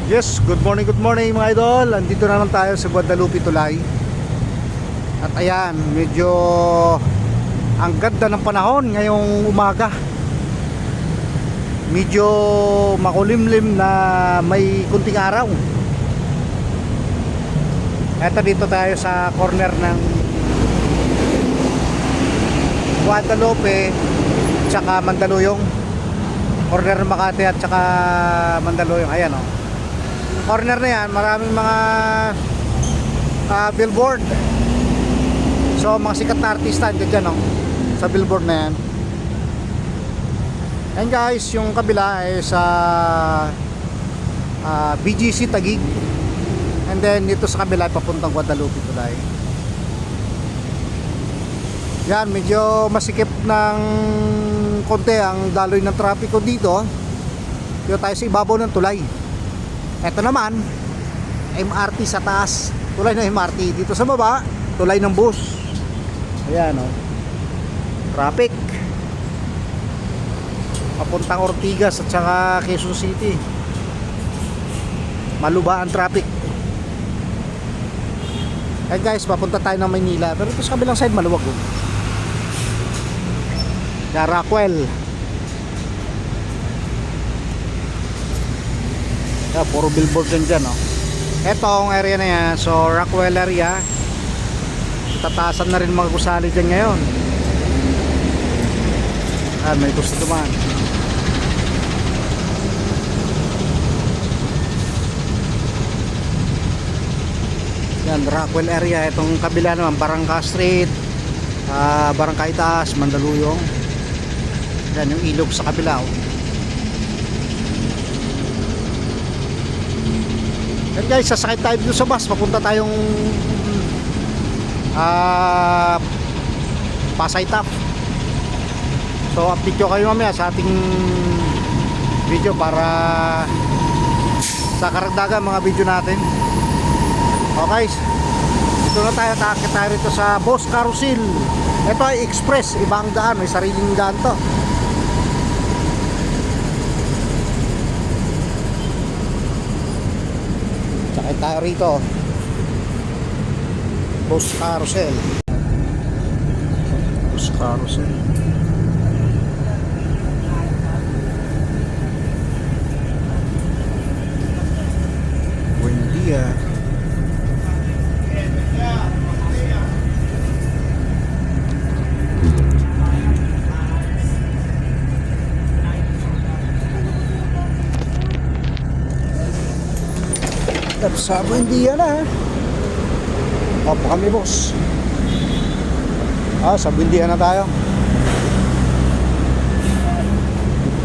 Yes, good morning mga idol. Andito na lang tayo sa Guadalupe Tulay. At ayan, medyo ang ganda ng panahon ngayong umaga. Medyo makulimlim na may kunting araw. Eto, dito tayo sa corner ng Guadalupe tsaka Mandaluyong. Corner ng Makati at tsaka Mandaluyong. Ayan o. Corner na yan, maraming mga billboard. So mga sikat na artista dyan sa billboard na yan. And guys, yung kabila ay sa BGC Taguig. And then dito sa kabila ay papuntang Guadalupe Tulay. Yan, medyo masikip ng konti ang daloy ng trapiko dito. Dito tayo sa ibabaw ng tulay. Ito naman, MRT sa taas. Tulay ng MRT. Dito sa baba, tulay ng bus. Ayan o. Traffic. Papuntang Ortigas at saka Quezon City. Maluba ang traffic. Eh guys, papunta tayo ng Maynila. Pero ito sa kabilang side, maluwag o. Rockwell. Puro billboard dyan Ito ang area na yan. So Rockwell area. Tataasan na rin mga gusali dyan ngayon. May gusto dumaan. Yan, Rockwell area. Itong kabila naman, Barangka Street, Barangka Itaas, Mandaluyong. Yan yung ilog sa kabila Yan guys, sasakay tayo dito sa bus. Papunta tayong Pasay Top. So update ko kayo mamaya sa ating video para sa karagdagan mga video natin. Okay, dito na tayo. Takit tayo rito sa Boss Carousel. Ito ay express, ibang daan. May sariling daan to. Sakay tayo rito. Boss Carousel. Boss Carousel. Buen dia. Sa Buendia na. Opo kami boss. Sa Buendia na tayo.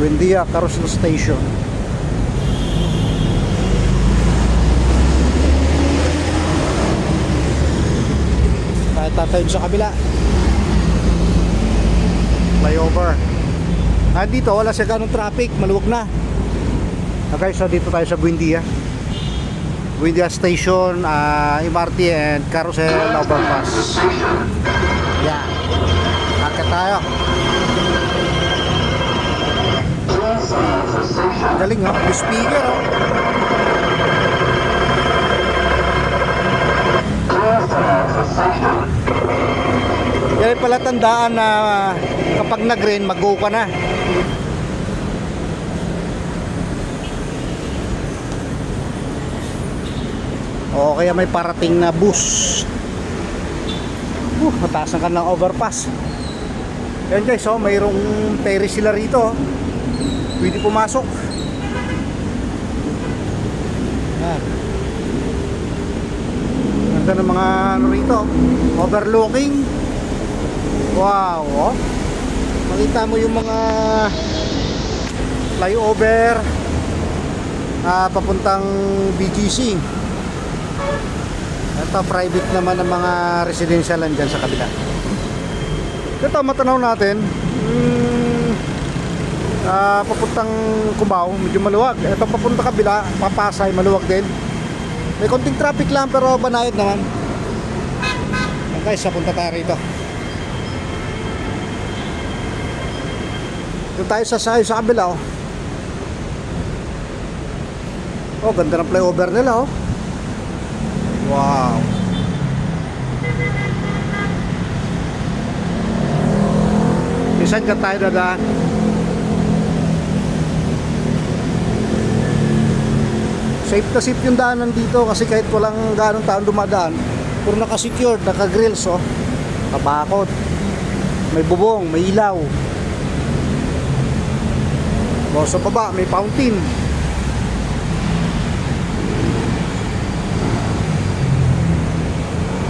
Buendia Carousel Station. Tayo tatayog sa kabila. Flyover. Dito wala siya ganong traffic, maluwag na. Okay, so dito tayo sa Buendia. Buendia Station, MRT and Carousel Overpass. Yan. Akit tayo. Galing yung speaker Yan pala tandaan na kapag nag-green, mag-go ka na. O kaya may parating na bus. Mataas ang kanilang overpass. Yan guys, mayroong ferry sila rito. Pwede pumasok. Yan. Ganda ng mga rito. Overlooking. Wow. Makita mo yung mga flyover papuntang BGC. Ito private naman ng mga residential dyan sa kabila. Ito matanaw natin papuntang Cubao, medyo maluwag. Ito papunta kabila, Papasay, maluwag din. May konting traffic lang pero banayad naman. Okay, punta tayo rito. Doon tayo sa kabila Oh, ganda ng flyover nila, oh. Wow. Minsan ka tayo dadaan. Safe na safe yung daanan dito kasi kahit walang ganong taon dumadaan, puro naka-secured, naka-grills, oh. Kabakot. May bubong, may ilaw. O, sa baba, may fountain.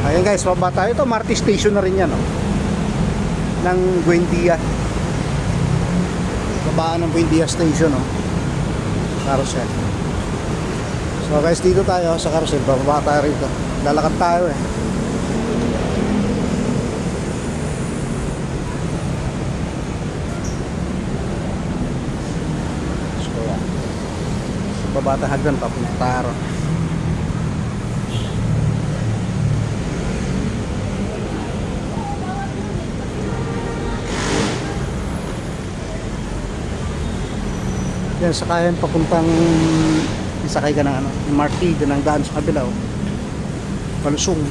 Ayan guys, baba tayo. Ito, Marti Station na rin yan, oh. Ng Buendia. Babaan ng Buendia Station, oh. Carousel. So guys, dito tayo sa carousel. Bababa tayo rito. Lalakad tayo, eh. Babata hagdan papunta tayo. Yan, sakayan papuntang isakay ka ng ano, MRT, din ang daan sa kabila, oh. Palusong.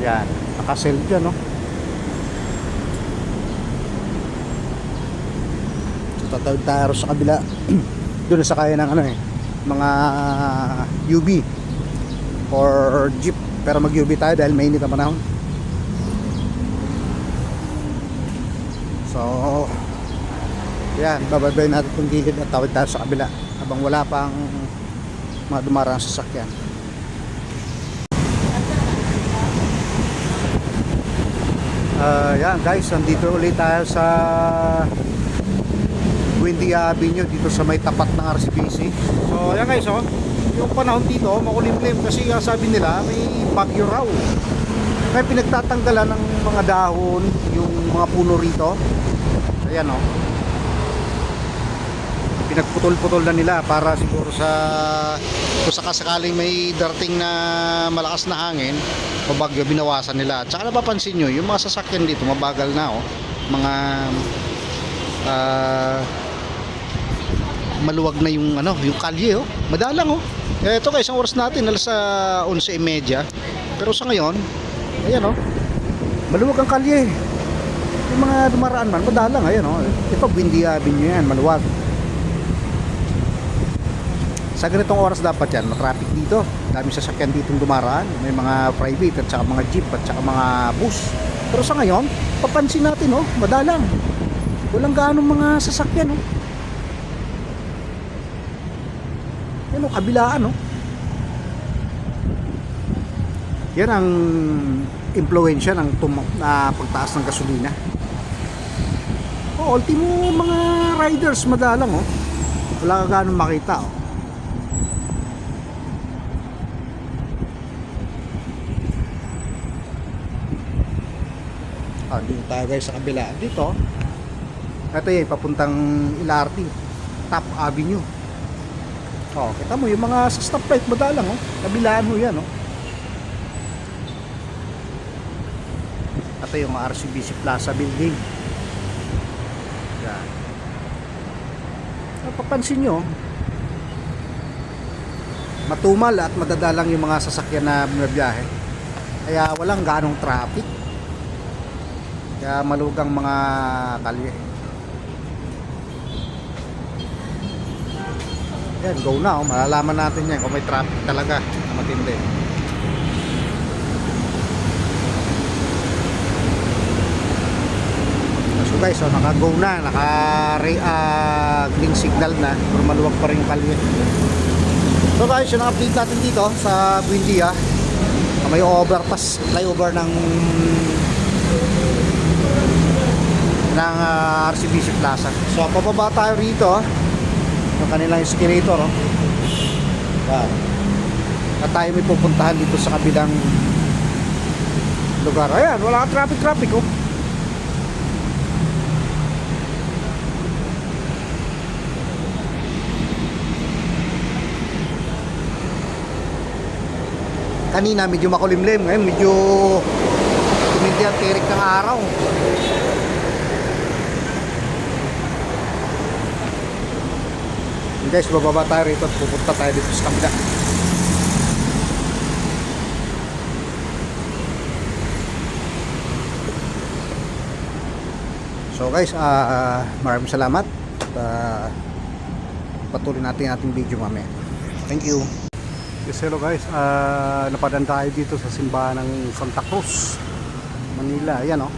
Yan, nakasell dyan, no? Tatawid tayo sa kabila. Doon na sakay ng ano, eh, mga UV or jeep, pero mag UV tayo dahil mainit ang panahon. So yan, bababay natin itong gilid at tawid tayo sa kabila habang wala pang mga dumarang sasakyan. Yan guys, nandito ulit tayo sa Buendia Avenue, dito sa may tapat ng RCBC. So ayan guys, oh, yung panahon dito makulimlim kasi sabi nila may bagyo raw. Kaya pinagtatanggalan ng mga dahon yung mga puno rito. Ayan, oh. Pinagputol-putol na nila para siguro sa kung sakasakaling may darating na malakas na hangin o bagyo, binawasan nila. At saka napapansin nyo, yung mga sasakyan dito mabagal na, oh. Mga maluwag na yung ano, yung kalye, oh. Madalang, oh. Ito guys, ang oras natin alas 11:30. Pero sa ngayon, ayan, oh. Maluwag ang kalye. Yung mga dumaraan man, madalang, ayan, oh. Ito Buendia Avenue yan, maluwag. Sa ganitong oras dapat yan, matraffic dito. Dami sasakyan ditong dumaraan. May mga private at saka mga jeep at saka mga bus. Pero sa ngayon, papansin natin, oh, madalang. Walang gaanong mga sasakyan, oh. Yan, oh, kabilaan, oh. Yan ang impluwensya ng pagtaas ng gasolina. Oh, ultimo mga riders madalang, oh. Wala ka gaanong makita, oh. Dito tayo guys sa kabila. Dito, ito yung papuntang LRT, Top Avenue. Oh, kita mo yung mga sa stoplight madalang, oh. Kabilaan mo yan, oh. Ito yung RCBC Plaza building. Yan. Papansin nyo, matumal at madadalang yung mga sasakyan na biyahe. Kaya walang ganong traffic. Kaya malugang mga kalye. Yan, go na, oh. Malalaman natin yan kung may traffic talaga na matindi. So guys, oh, naka-go na, naka-green signal na, pero maluwag pa rin yung kalye. So guys, yung update natin dito sa Buendia, may overpass, flyover ng RCBC Plaza. So pababa tayo rito, yung kanilang escalator, oh. At tayo may pupuntahan dito sa kabilang lugar. Ayan, wala kang traffic, oh. Kanina medyo makulimlim, ngayon medyo tumindi yan, tirik ng araw. Guys, bababa tayo rito at pupunta tayo dito sa kabila. So guys, maraming salamat. Patuloy natin ating video mamaya. Thank you. Yes, hello guys. Napadaan tayo dito sa simbahan ng Santa Cruz, Manila. Ayan, oh.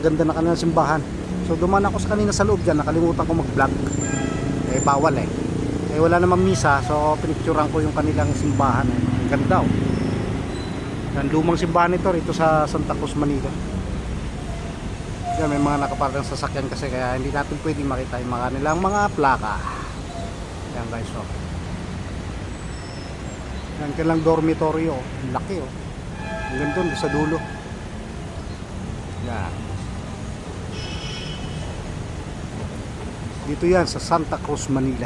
Ganda na kanina simbahan. So dumaan ako sa kanina sa loob dyan. Nakalimutan ko mag-vlog. Bawal wala namang misa. So pinicturean ko yung kanilang simbahan. Ang ganda, oh. Yan, lumang simbahan ito rito sa Santa Cruz, Manila. Yan, may mga nakaparang sasakyan kasi kaya hindi natin pwedeng makita yung mga nilang mga plaka. Yan guys, oh. Yan kailang dormitory, oh. Laki, oh. Hanggang doon sa dulo. Yan. Dito yan sa Santa Cruz, Manila.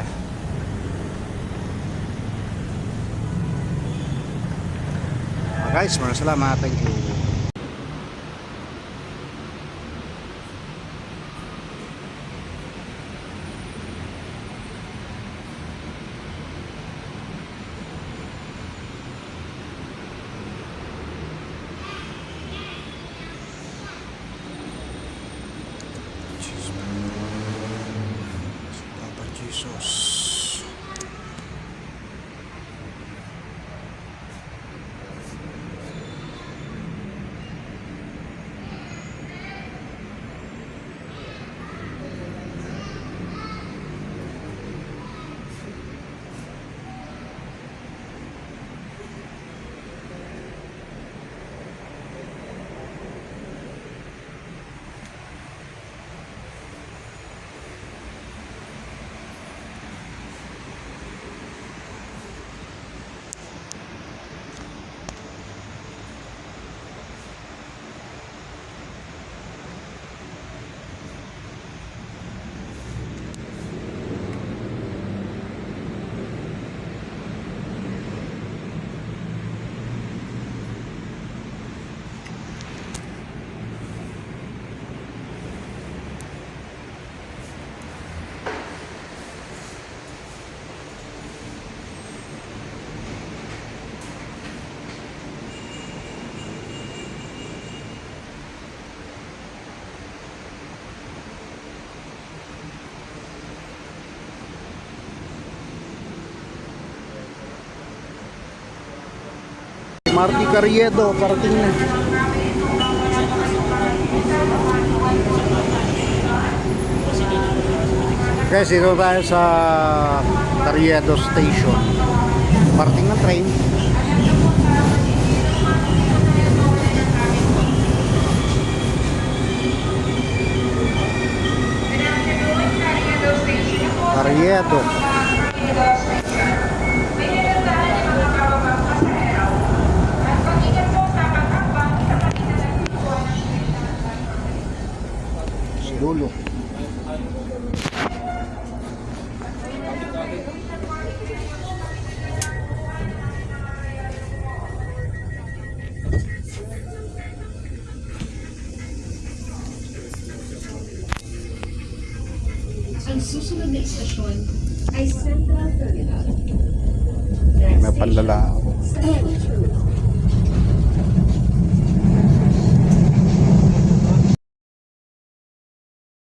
Guys, maraming salamat. Thank you. Papa Jesus. Marty Carriedo, parating na. Guys, dito tayo sa Carriedo Station. Parating ng train. Carriedo. Dulo. Ang susunod na istasyon ay Central Terminal. May panlala.